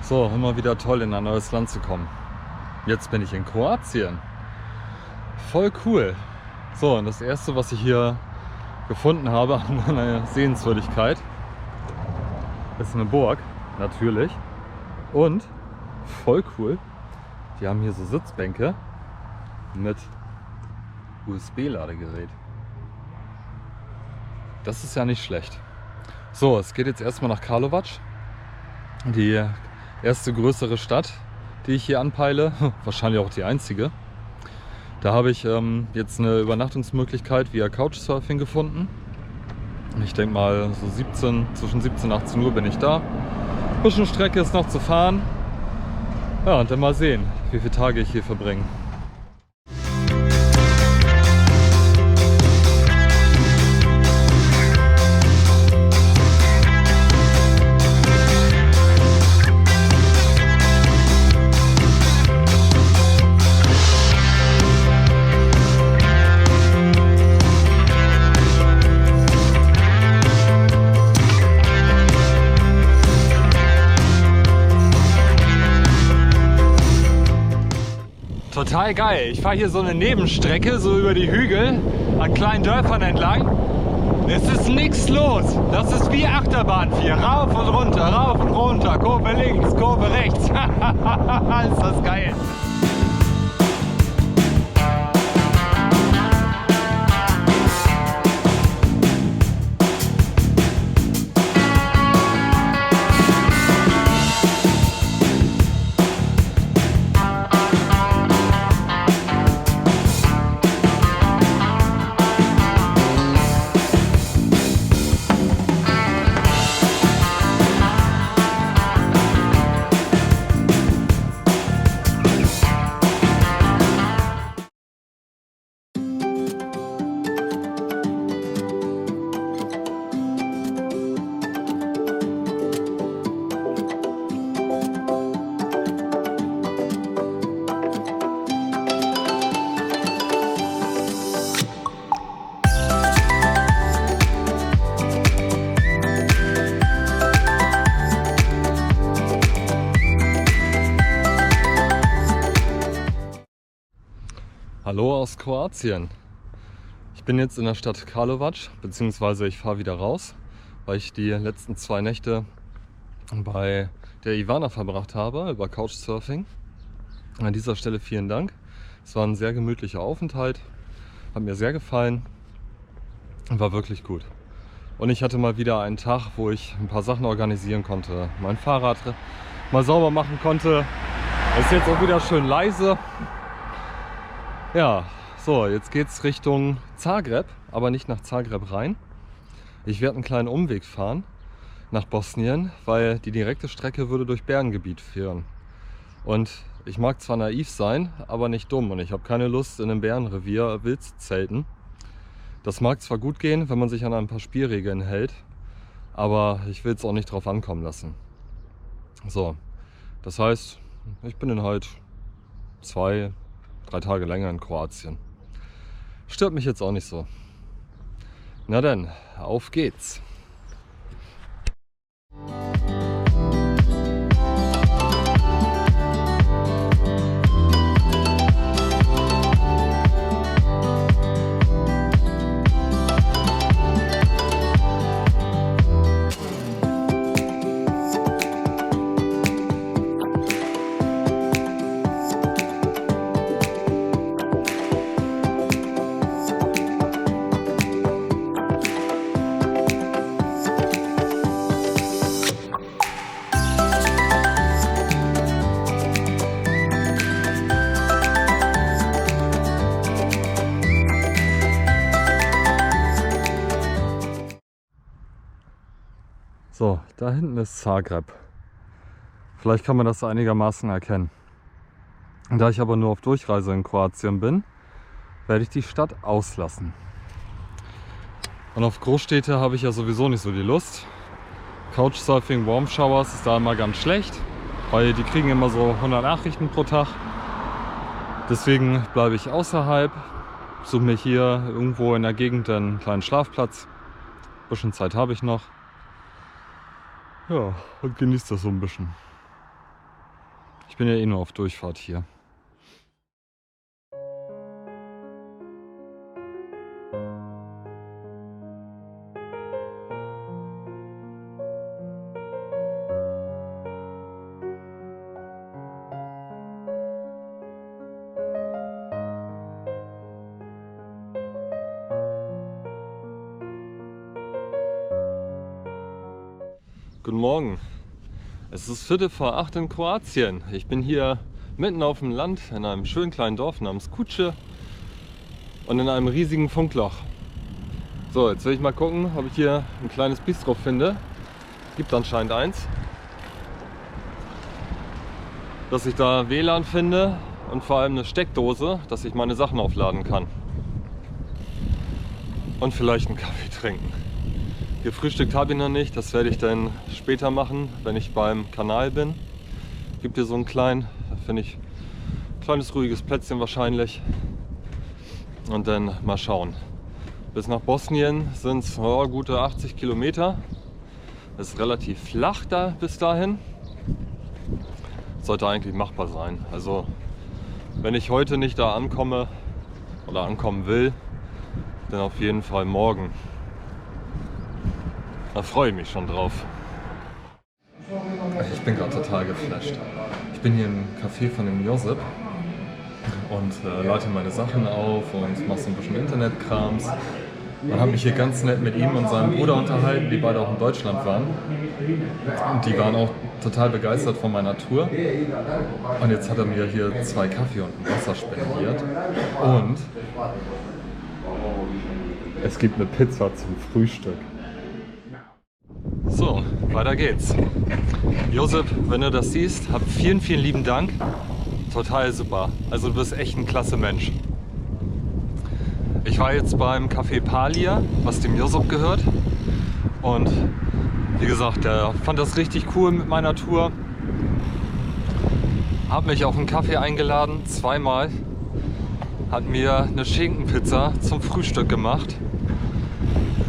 So, immer wieder toll, in ein neues Land zu kommen. Jetzt bin ich in Kroatien. Voll cool. So, und das erste, was ich hier gefunden habe an einer Sehenswürdigkeit, ist eine Burg, natürlich. Und voll cool, die haben hier so Sitzbänke mit USB-Ladegerät. Das ist ja nicht schlecht. So, es geht jetzt erstmal nach Karlovac, die erste größere Stadt, die ich hier anpeile, wahrscheinlich auch die einzige. Da habe ich jetzt eine Übernachtungsmöglichkeit via Couchsurfing gefunden. Ich denke mal so zwischen 17 und 18 Uhr bin ich da. Ein bisschen Strecke ist noch zu fahren. Ja, und dann mal sehen, wie viele Tage ich hier verbringe. Total geil. Ich fahre hier so eine Nebenstrecke, so über die Hügel, an kleinen Dörfern entlang. Es ist nichts los. Das ist wie Achterbahn 4. Rauf und runter. Kurve links, Kurve rechts. Ist das geil. Hallo aus Kroatien. Ich bin jetzt in der Stadt Karlovac, beziehungsweise ich fahre wieder raus, weil ich die letzten 2 Nächte bei der Ivana verbracht habe über Couchsurfing. An dieser Stelle vielen Dank. Es war ein sehr gemütlicher Aufenthalt, hat mir sehr gefallen, war wirklich gut. Und ich hatte mal wieder einen Tag, wo ich ein paar Sachen organisieren konnte, mein Fahrrad mal sauber machen konnte. Es ist jetzt auch wieder schön leise. Ja, so, jetzt geht's Richtung Zagreb, aber nicht nach Zagreb rein. Ich werde einen kleinen Umweg fahren nach Bosnien, weil die direkte Strecke würde durch Bergengebiet führen. Und ich mag zwar naiv sein, aber nicht dumm, und ich habe keine Lust, in einem Bärenrevier wild zu zelten. Das mag zwar gut gehen, wenn man sich an ein paar Spielregeln hält, aber ich will es auch nicht drauf ankommen lassen. So, das heißt, ich bin dann halt 2-3 Tage länger in Kroatien. Stört mich jetzt auch nicht so. Na dann, auf geht's. So, da hinten ist Zagreb. Vielleicht kann man das einigermaßen erkennen. Da ich aber nur auf Durchreise in Kroatien bin, werde ich die Stadt auslassen. Und auf Großstädte habe ich ja sowieso nicht so die Lust. Couchsurfing, Warm Showers ist da immer ganz schlecht, weil die kriegen immer so 100 Nachrichten pro Tag. Deswegen bleibe ich außerhalb, suche mir hier irgendwo in der Gegend einen kleinen Schlafplatz. Ein bisschen Zeit habe ich noch. Ja, und genieße das so ein bisschen. bin ja eh nur auf Durchfahrt hier. Guten Morgen. Es ist 7:45 in Kroatien. Ich bin hier mitten auf dem Land in einem schönen kleinen Dorf namens Kuče und in einem riesigen Funkloch. So, jetzt will ich mal gucken, ob ich hier ein kleines Bistro finde. Gibt anscheinend eins. Dass ich da WLAN finde und vor allem eine Steckdose, dass ich meine Sachen aufladen kann. Und vielleicht einen Kaffee trinken. Gefrühstückt habe ich noch nicht, das werde ich dann später machen, wenn ich beim Kanal bin. Gibt hier so einen kleinen, finde ich, kleines ruhiges Plätzchen wahrscheinlich. Und dann mal schauen. Bis nach Bosnien sind es gute 80 Kilometer. Es ist relativ flach da bis dahin. Sollte eigentlich machbar sein. Also wenn ich heute nicht da ankomme oder ankommen will, dann auf jeden Fall morgen. Da freue ich mich schon drauf. Ich bin gerade total geflasht. Ich bin hier im Café von dem Josip und lade meine Sachen auf und mache so ein bisschen Internetkrams. Und habe mich hier ganz nett mit ihm und seinem Bruder unterhalten, die beide auch in Deutschland waren. Und die waren auch total begeistert von meiner Tour. Und jetzt hat er mir hier 2 Kaffee und ein Wasser spendiert. Und es gibt eine Pizza zum Frühstück. So, weiter geht's. Josip, wenn du das siehst, hab vielen, vielen lieben Dank. Total super. Also du bist echt ein klasse Mensch. Ich war jetzt beim Café Palia, was dem Josip gehört. Und wie gesagt, der fand das richtig cool mit meiner Tour. Hat mich auf einen Kaffee eingeladen, 2-mal. Hat mir eine Schinkenpizza zum Frühstück gemacht.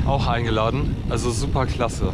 Auch eingeladen. Also super klasse.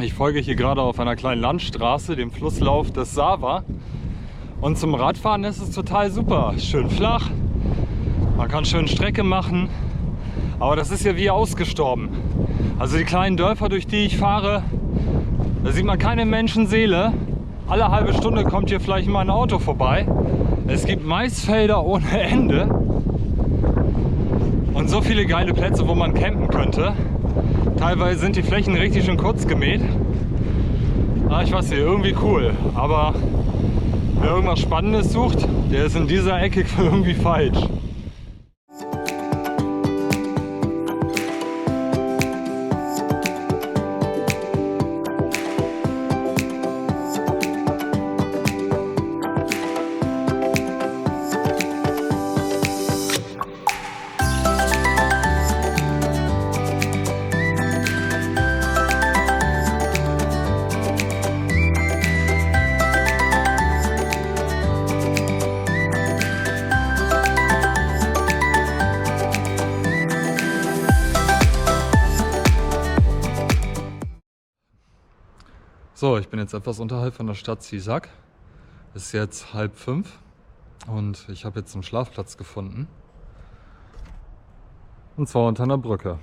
Ich folge hier gerade auf einer kleinen Landstraße, dem Flusslauf des Sava. Und zum Radfahren ist es total super. Schön flach, man kann schön Strecke machen. Aber das ist ja wie ausgestorben. Also die kleinen Dörfer, durch die ich fahre, da sieht man keine Menschenseele. Alle halbe Stunde kommt hier vielleicht mal ein Auto vorbei. Es gibt Maisfelder ohne Ende. Und so viele geile Plätze, wo man campen könnte. Teilweise sind die Flächen richtig schön kurz gemäht. Ich weiß nicht, irgendwie cool. Aber wer irgendwas Spannendes sucht, der ist in dieser Ecke irgendwie falsch. So, ich bin jetzt etwas unterhalb von der Stadt Sisak. Es ist jetzt 4:30 und ich habe jetzt einen Schlafplatz gefunden. Und zwar unter einer Brücke.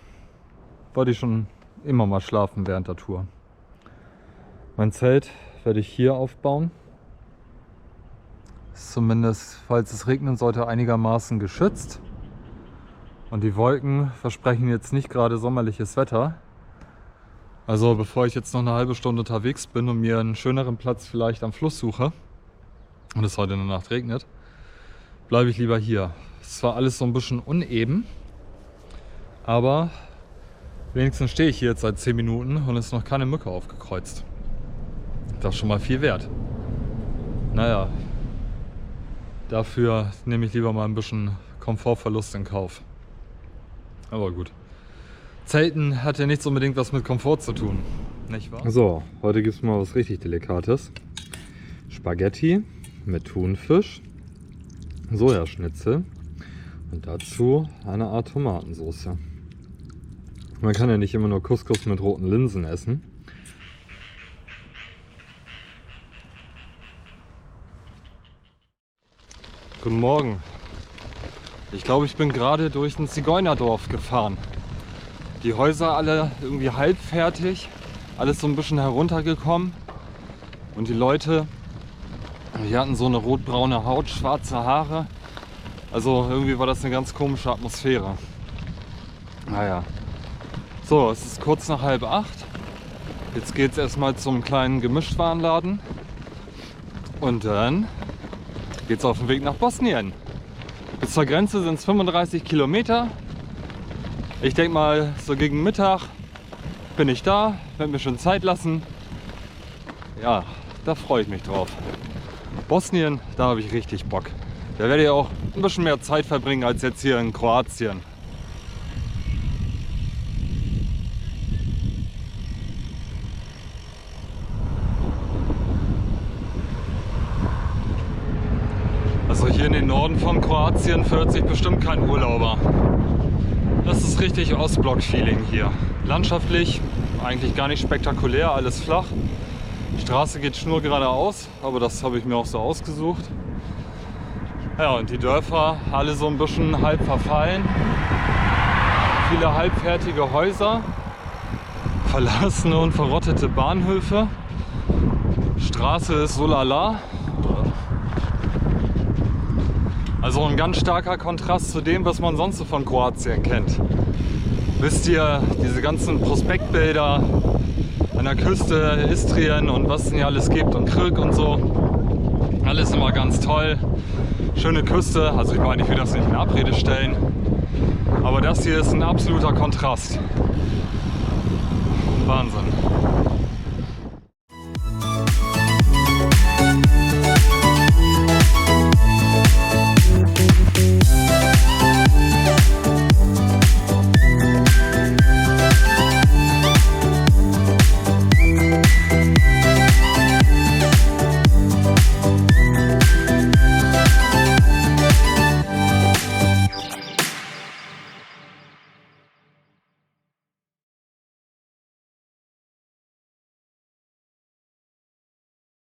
Wollte ich schon immer mal schlafen während der Tour. Mein Zelt werde ich hier aufbauen. Ist zumindest, falls es regnen sollte, einigermaßen geschützt. Und die Wolken versprechen jetzt nicht gerade sommerliches Wetter. Also bevor ich jetzt noch eine halbe Stunde unterwegs bin und mir einen schöneren Platz vielleicht am Fluss suche und es heute in der Nacht regnet, bleibe ich lieber hier. Es ist zwar alles so ein bisschen uneben, aber wenigstens stehe ich hier jetzt seit 10 Minuten und es ist noch keine Mücke aufgekreuzt. Das ist schon mal viel wert. Naja, dafür nehme ich lieber mal ein bisschen Komfortverlust in Kauf. Aber gut. Zelten hat ja nichts unbedingt was mit Komfort zu tun, nicht wahr? So, heute gibt es mal was richtig Delikates. Spaghetti mit Thunfisch, Sojaschnitzel und dazu eine Art Tomatensauce. Man kann ja nicht immer nur Couscous mit roten Linsen essen. Guten Morgen. Ich glaube, ich bin gerade durch ein Zigeunerdorf gefahren. Die Häuser alle irgendwie halb fertig, alles so ein bisschen heruntergekommen. Und die Leute, die hatten so eine rotbraune Haut, schwarze Haare. Also irgendwie war das eine ganz komische Atmosphäre. Naja. So, es ist kurz nach 7:30. Jetzt geht es erstmal zum kleinen Gemischtwarenladen. Und dann geht es auf den Weg nach Bosnien. Bis zur Grenze sind es 35 Kilometer. Ich denke mal, so gegen Mittag bin ich da, werde mir schon Zeit lassen. Ja, da freue ich mich drauf. Bosnien, da habe ich richtig Bock. Da werde ich auch ein bisschen mehr Zeit verbringen als jetzt hier in Kroatien. Also hier in den Norden von Kroatien führt sich bestimmt kein Urlauber. Das ist richtig Ostblock-Feeling hier. Landschaftlich eigentlich gar nicht spektakulär, alles flach. Die Straße geht schnurgeradeaus, aber das habe ich mir auch so ausgesucht. Ja, und die Dörfer alle so ein bisschen halb verfallen. Viele halbfertige Häuser, verlassene und verrottete Bahnhöfe. Straße ist so lala. Also ein ganz starker Kontrast zu dem, was man sonst so von Kroatien kennt. Wisst ihr, diese ganzen Prospektbilder an der Küste, Istrien und was es hier alles gibt und Krk und so. Alles immer ganz toll. Schöne Küste, also ich meine, ich will das nicht in Abrede stellen. Aber das hier ist ein absoluter Kontrast. Wahnsinn.